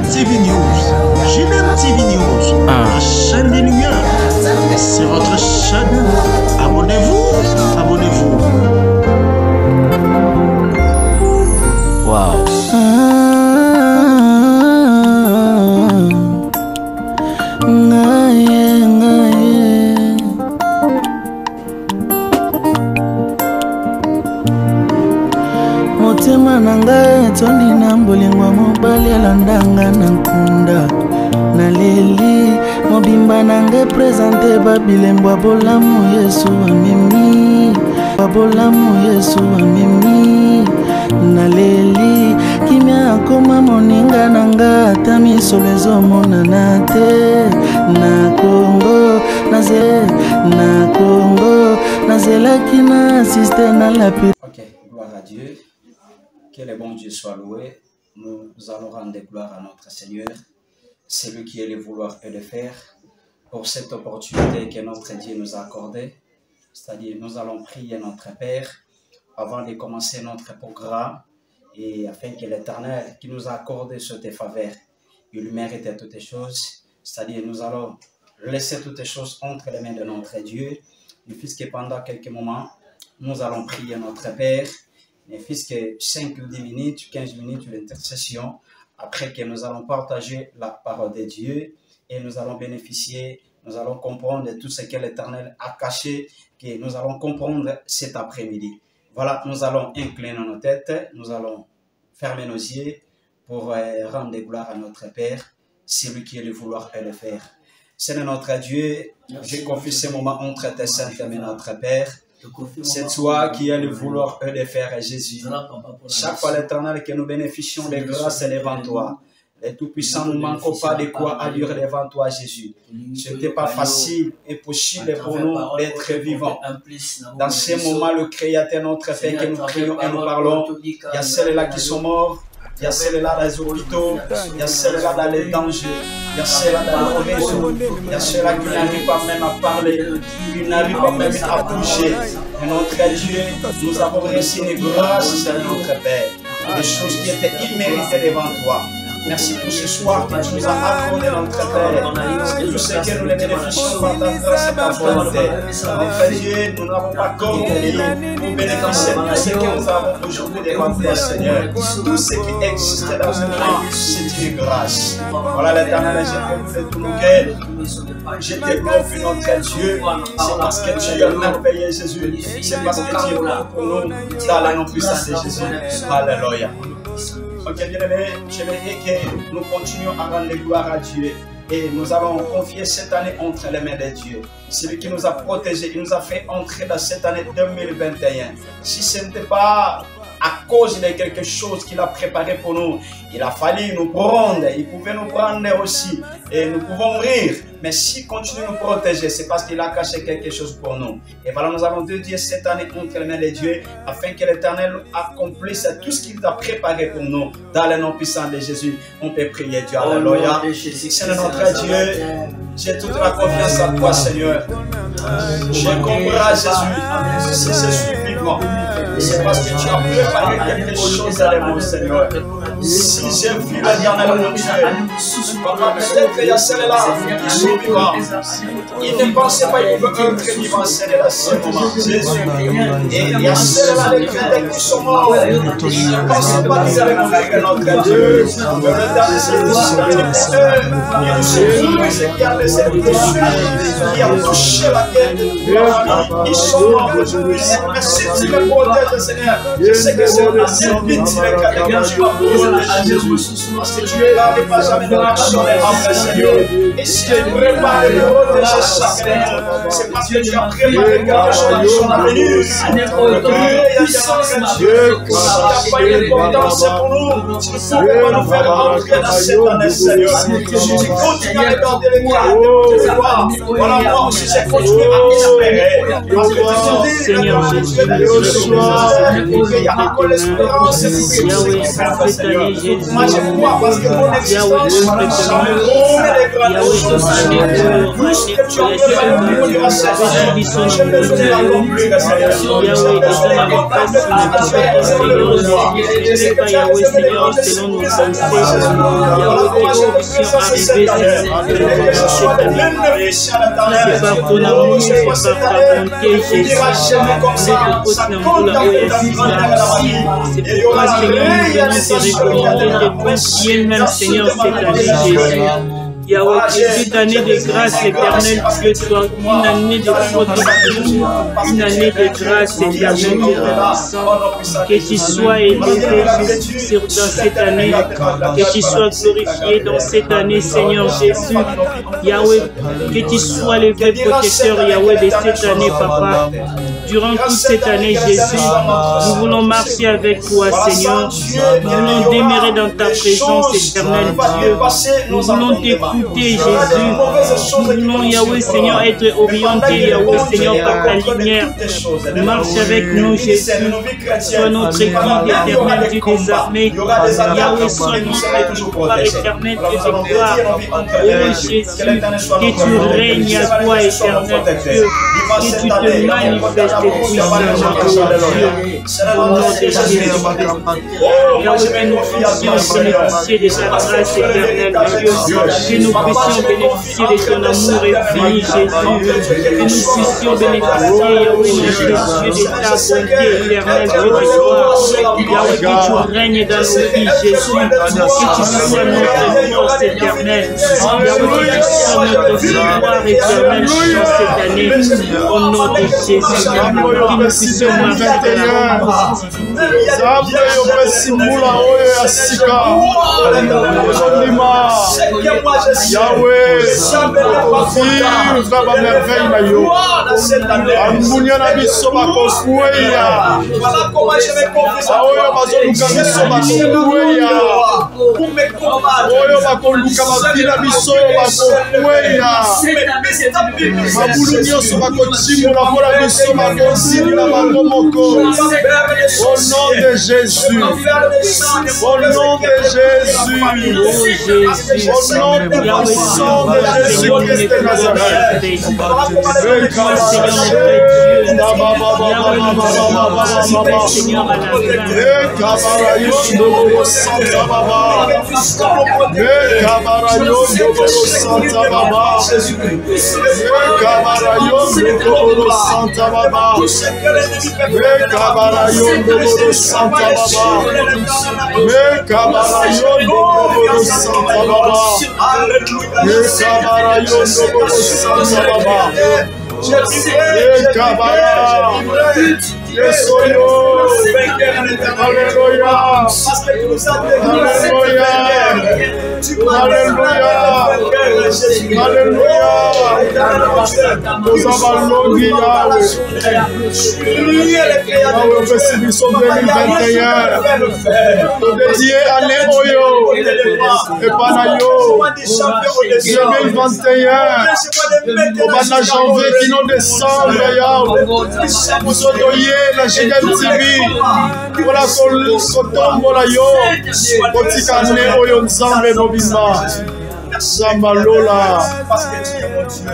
TV News. JDM TV News. La chaîne des Lumières. C'est votre chaîne. Abonnez-vous. Abonnez-vous. Wow. Motema nanga tondi na mbolingwa mobali alandanga na nkunda na leli mobimba nanga presente babilembo bolamu Yesu amemi babolamu Yesu amemi na leli kimia akoma moninga nanga ata misolo ezomona te na Kongo na Kongo nazelaki na asiste na lapi. Ok, gloire à Dieu. Que le bon Dieu soit loué. Nous allons rendre gloire à notre Seigneur. C'est lui qui est le vouloir et le faire. Pour cette opportunité que notre Dieu nous a accordée. C'est-à-dire, nous allons prier notre Père avant de commencer notre programme. Et afin que l'Éternel qui nous a accordé cette faveur, il mérite toutes les choses. C'est-à-dire, nous allons laisser toutes les choses entre les mains de notre Dieu. Et puisque pendant quelques moments, nous allons prier notre Père. Et puisque 5 ou 10 minutes, 15 minutes d'intercession, après que nous allons partager la parole de Dieu et nous allons bénéficier, nous allons comprendre tout ce que l'Éternel a caché, que nous allons comprendre cet après-midi. Voilà, nous allons incliner nos têtes, nous allons fermer nos yeux pour rendre gloire à notre Père, c'est lui qui est le vouloir et le faire. Seigneur notre Dieu, je confie ce moment entre tes saintes mains, notre Père. C'est toi qui as le vouloir et le faire, Jésus. Chaque fois, l'Éternel, que nous bénéficions des grâces devant toi. Les Tout-Puissants ne manquons pas de quoi allurer devant toi, Jésus. Ce n'était pas facile et possible pour nous d'être vivants. Dans ces moments, le Créateur, notre Père, que nous prions et nous parlons, il y a celles-là qui sont morts. Il y a celles-là dans les hôpitaux, il y a celles-là dans les dangers, il y a celles-là dans le réseau, il y a ceux-là qui n'arrivent pas même à parler, qui n'arrivent pas même à bouger. Et notre Dieu, nous avons reçu une grâce, notre Père, des choses qui étaient imméritées devant toi. Merci pour ce soir que tu nous as accordé, notre Père. C'est tout ce que nous les bénéficions par ta grâce et ta volonté. Notre Dieu, nous n'avons pas compris pour bénéficier de ce que nous avons aujourd'hui devant toi, Seigneur. Tout ce qui existe dans ce monde, c'est une grâce. Voilà l'Éternel, je te loue de tout mon cœur. Je te confie, notre Dieu. C'est parce que tu es merveilleux, Jésus. C'est parce que tu es là pour nous, dans le nom puissant de Jésus. Alléluia. Ok, bien-aimés, j'aimerais que nous continuions à rendre gloire à Dieu. Et nous allons confier cette année entre les mains de Dieu. Celui qui nous a protégés, il nous a fait entrer dans cette année 2021. Si ce n'était pas à cause de quelque chose qu'il a préparé pour nous, il a fallu nous prendre. Il pouvait nous prendre aussi. Et nous pouvons mourir. Mais s'il continue de nous protéger, c'est parce qu'il a caché quelque chose pour nous. Et voilà, nous allons dédier cette année entre les mains de Dieu, afin que l'Éternel accomplisse tout ce qu'il a préparé pour nous. Dans le nom puissant de Jésus, on peut prier Dieu. Alléluia. Seigneur notre Dieu, j'ai toute la confiance en toi, Seigneur. Je comprends, Jésus, si je suis vivant, c'est parce que tu as préparé quelque chose à mon Seigneur. Si j'ai vu l'Éternel, mon Dieu, papa, peut-être qu'il y a celle-là qui sont vivants. Ils ne pensaient pas qu'ils pouvaient être vivants, Seigneur, à ce moment, Jésus. Et il y a celle-là, les chrétiens qui sont morts. Ils ne pensaient pas qu'ils allaient mourir, notre Dieu. Mais le temps de ces blessures, il nous secoue, ce qui a laissé les blessures, qui a touché la tête de leur ils sont morts aujourd'hui. Mais si tu me protèges, Seigneur, je sais que c'est un seul vite, tu vas protéger Jésus. Parce que tu es là, ne pas jamais de l'action des hommes, Seigneur. Et si tu prépares de protéger chaque année, c'est parce que tu as préparé quelque chose qui sont à venir. Dieu, il n'y a pas eu d'importance pour nous. Tu ne pouvais pas nous faire entrer dans cette année, Seigneur. Si tu continues à regarder les caractères de toi, voilà moi aussi, j'ai continué à espérer. Parce que tu dis, Seigneur, il y a encore l'espérance pour que tu sais Seigneur. Moi, je crois parce que mon existence, j'en ai trouvé les grandes choses. Tout ce que tu as fait pour nous, Seigneur. J'ai besoin de l'accomplir, Seigneur. J'ai besoin de l'accomplir. Je sais que tu as besoin de l'accomplir. c'est par ton amour, c'est par ta bonté, Jésus. C'est pourquoi, Seigneur, nous venons te recommander, te confier même, Seigneur, cette année, Jésus. Yahweh, que cette année de grâce éternelle, Dieu, soit une année de protection, une année de grâce éternelle, que tu sois élevé dans cette année, que tu sois glorifié dans cette année, Seigneur Jésus. Yahweh, que tu sois l'élevé protecteur, Yahweh, de cette année, Papa. Durant toute cette année, Jésus, nous voulons marcher avec toi, Seigneur. Nous voulons demeurer dans ta présence éternelle, Dieu. Nous voulons t'écouter, Jésus. Nous voulons, Yahweh, Seigneur, être orienté, Yahweh, Seigneur, par ta lumière. Marche avec nous, Jésus. Sois notre guide éternel, Dieu des armées. Yahweh, sois notre pouvoir éternel, Dieu de gloire. Oh Jésus, que tu règnes à toi, éternel Dieu. Que tu te manifestes puissamment, Dieu. Au nom de Jésus. Yahweh, que nous puissions bénéficier de ta grâce éternelle, Dieu. Que nous puissions bénéficier de ton amour infini, Jésus. Que nous puissions bénéficier, Yahweh, notre Dieu, de ta bonté éternelle, Dieu de gloire. Yahweh, que tu règnes dans nos vies, Jésus. Que tu sois notre force éternelle. Yahweh, que tu sois notre victoire éternelle dans cette année. Au nom de Jésus, que nous puissions marcher dans la Yahweh, vivre merveille na yo. Amunya na biso bakofueya. Aoyo bazoluka biso bakofueya. Oyo bakoluka babila biso bakofueya. Mabulu nyonso bakochimula mpola biso bakosimula bango moko. Au nom de Jésus. Au nom de Jésus. Au nom de puissant de Jésus-Christ de Nazareth.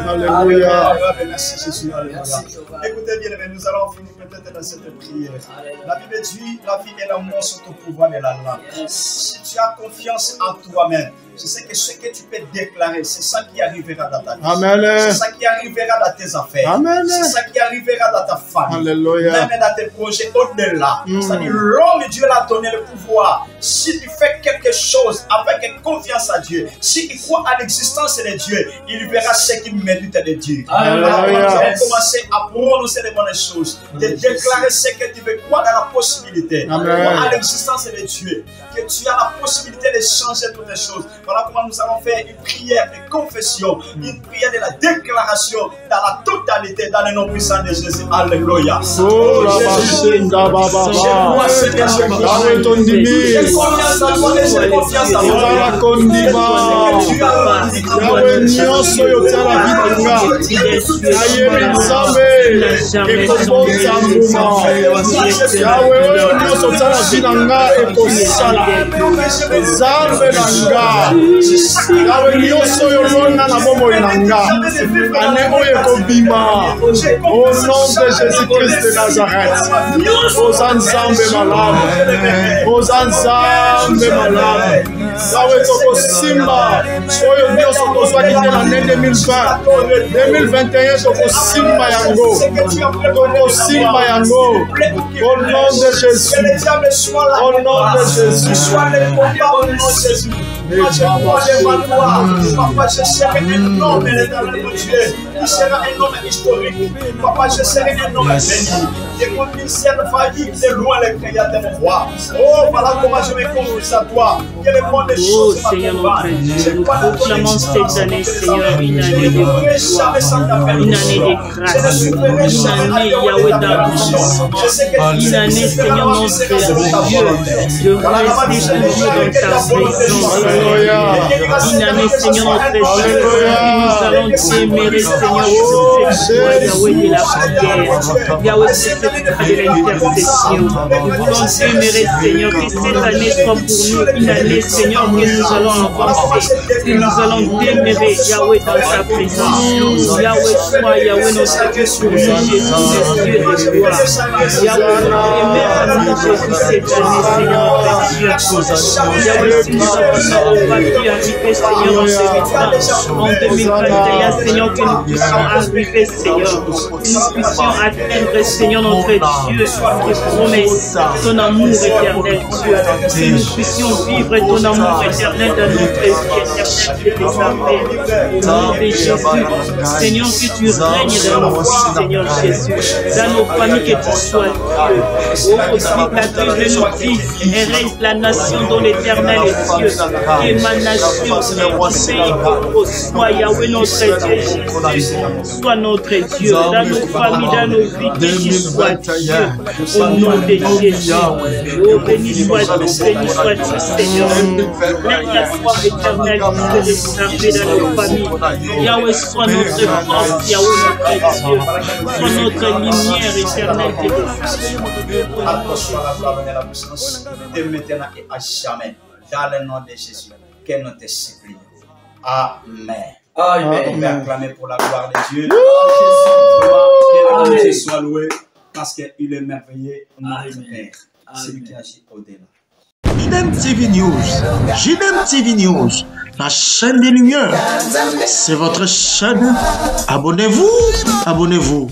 Alléluia. Écoutez bien, nous allons finir peut-être dans cette prière. La Bible dit, la vie et l'amour sont au pouvoir de la langue. Si tu as confiance en toi-même, je sais que ce que tu peux déclarer, c'est ça qui arrivera dans ta vie. C'est ça qui arrivera dans tes affaires. C'est ça qui arrivera dans ta famille. Alléluia. Même dans tes projets au-delà. C'est-à-dire, l'homme, Dieu l'a donné le pouvoir. Si tu fais quelque chose avec confiance à Dieu, si tu crois à l'existence de Dieu, il verra ce qu'il mérite de Dieu. Alors, nous allons commencer à prononcer les bonnes choses, de déclarer ce que tu veux, croire dans la possibilité, croire à l'existence de Dieu, que tu as la possibilité de changer toutes les choses. Voilà comment nous allons faire une prière de confession, une prière de la déclaration dans la totalité, dans le nom puissant de Jésus. Alléluia. Yahweh, fidèle. Nzambe na nga yawe nyonso oyo olonda na bomoi na nga ane oyo ekobima au nom de Jésus-Christ de Nazareth. Oza nzambe malamu, oza nzambe malamu. Yawe tokosimba oyo nyonso tozwaki te na ne 2020 2021 tokosimba yango, tokosimba yango au nom de Jésus, au nom de Jésus. Moi, je crois devant toi. Papa, je serai un homme, l'éternel mon Dieu. Il sera un homme historique. Papa, je serai un homme béni. Et mon ministère faillit de loin les créateurs de moi. Oh, voilà comment je me confie à toi. Que le monde des choses m'accompagne. Nous proclamons cette année, Seigneur, une année de gloire, une année de grâce, une année Yahweh d'amour, une année, Seigneur, notre Dieu, de rester toujours dans ta présence. Une année, Seigneur, notre Dieu, nous allons t'aimer, Seigneur, pour cette joie, Yahweh de la prière, Yahweh de l'intercession. Nous voulons t'aimer, Seigneur, que cette année soit pour nous une année, Seigneur, que nous allons avancer, que nous allons t'aimer, Yahweh, dans ta présence. Yahweh, sois, Yahweh, notre Dieu, pour nous, Jésus, Dieu de gloire. Yahweh, aimez-nous, Jésus, cette année, Seigneur, notre Dieu. Yahweh, si nous avons pas pu arriver, Seigneur, en ce temps, en 2021, Seigneur, que nous puissions arriver, Seigneur, que nous puissions atteindre, Seigneur, notre Dieu, tes promesses, ton amour éternel, Dieu, que nous puissions vivre ton amour éternel dans notre vie éternelle de tes affaires. Au nom de Jésus, Seigneur, que tu règnes dans nos vies, Seigneur Jésus, dans nos familles, que tu sois Dieu. Oh, multiplicateur de nos vies, et règne la nation dont l'Éternel est Dieu. Que ma nation, soit Yahweh notre Dieu, Jésus, soit notre Dieu, dans nos familles, dans nos vies, que tu sois Dieu, au nom de Jésus. Oh, béni sois-tu, Seigneur. Laisse la foi éternelle de s'armer dans nos familles. Yahweh, sois notre force, Yahweh notre Dieu, sois notre lumière éternelle de à toi soit la gloire et la puissance, de maintenant et à jamais. Dans le nom de Jésus, que nous te supplions. Amen. Amen. On va acclamer pour la gloire de Dieu. Que Dieu soit loué parce qu'il est merveilleux, notre Père. C'est lui qui agit au-delà. JDM TV News, JDM TV News, la chaîne des Lumières. C'est votre chaîne. Abonnez-vous, abonnez-vous.